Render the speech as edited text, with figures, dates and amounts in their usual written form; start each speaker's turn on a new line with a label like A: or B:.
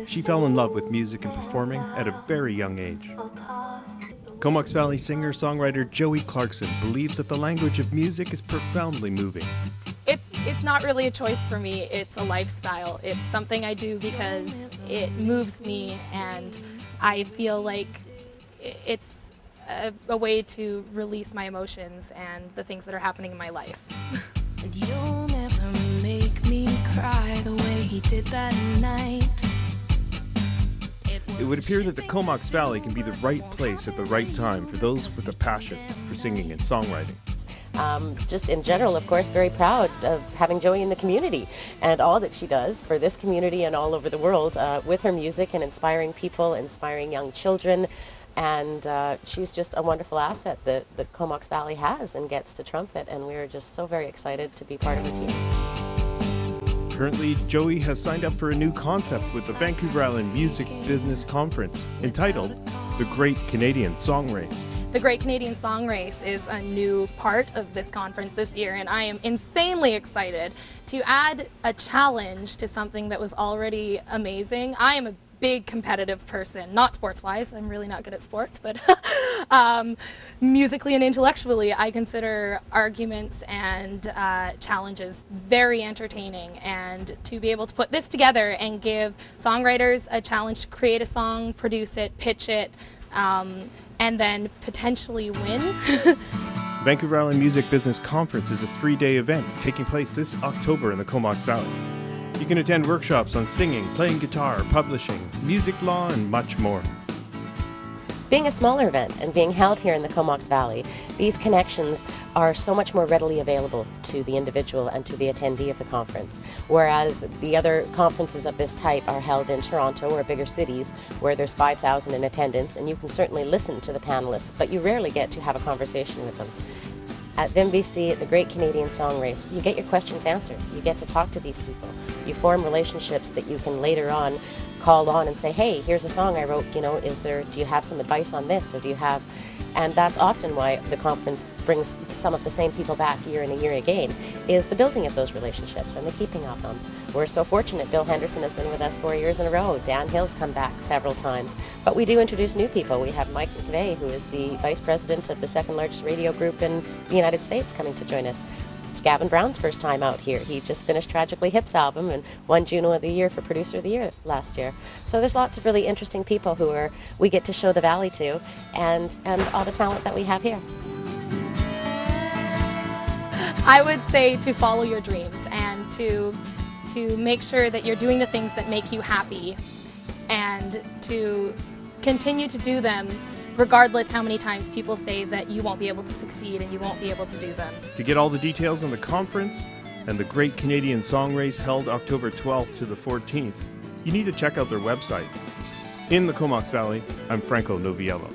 A: She fell in love with music and performing at a very young age. Comox Valley singer-songwriter Joey Clarkson believes that the language of music is profoundly moving.
B: It's not really a choice for me, it's a lifestyle. It's something I do because it moves me, and I feel like it's a way to release my emotions and the things that are happening in my life.
C: And you'll never make me cry the way he did that night.
A: It would appear that the Comox Valley can be the right place at the right time for those with a passion for singing and songwriting.
D: Just in general, of course, very proud of having Joey in the community and all that she does for this community and all over the world with her music and inspiring people, inspiring young children. And she's just a wonderful asset that the Comox Valley has and gets to trumpet, and we're just so very excited to be part of her team.
A: Currently, Joey has signed up for a new concept with the Vancouver Island Music Business Conference entitled The Great Canadian Song Race.
B: The Great Canadian Song Race is a new part of this conference this year, and I am insanely excited to add a challenge to something that was already amazing. I am a big competitive person, not sports-wise, I'm really not good at sports, but musically and intellectually, I consider arguments and challenges very entertaining, and to be able to put this together and give songwriters a challenge to create a song, produce it, pitch it, and then potentially win.
A: Vancouver Island Music Business Conference is a 3-day event taking place this October in the Comox Valley. You can attend workshops on singing, playing guitar, publishing, music law, and much more.
D: Being a smaller event and being held here in the Comox Valley, these connections are so much more readily available to the individual and to the attendee of the conference, whereas the other conferences of this type are held in Toronto or bigger cities where there's 5,000 in attendance, and you can certainly listen to the panelists, but you rarely get to have a conversation with them. At Vimbc, at the Great Canadian Song Race, you get your questions answered. You get to talk to these people. You form relationships that you can later on call on and say, hey, here's a song I wrote, do you have some advice on this, or do you have, and that's often why the conference brings some of the same people back year and year again, is the building of those relationships and the keeping of them. We're so fortunate Bill Henderson has been with us 4 years in a row. Dan Hill's come back several times, but we do introduce new people. We have Mike McVeigh, who is the vice president of the second largest radio group in the United States, coming to join us. It's Gavin Brown's first time out here. He just finished Tragically Hip's album and won Juno of the Year for Producer of the Year last year. So there's lots of really interesting people who we get to show the Valley to, and all the talent that we have here.
B: I would say to follow your dreams and to make sure that you're doing the things that make you happy, and to continue to do them regardless how many times people say that you won't be able to succeed and you won't be able to do them.
A: To get all the details on the conference and the Great Canadian Song Race held October 12th to the 14th, you need to check out their website. In the Comox Valley, I'm Franco Noviello.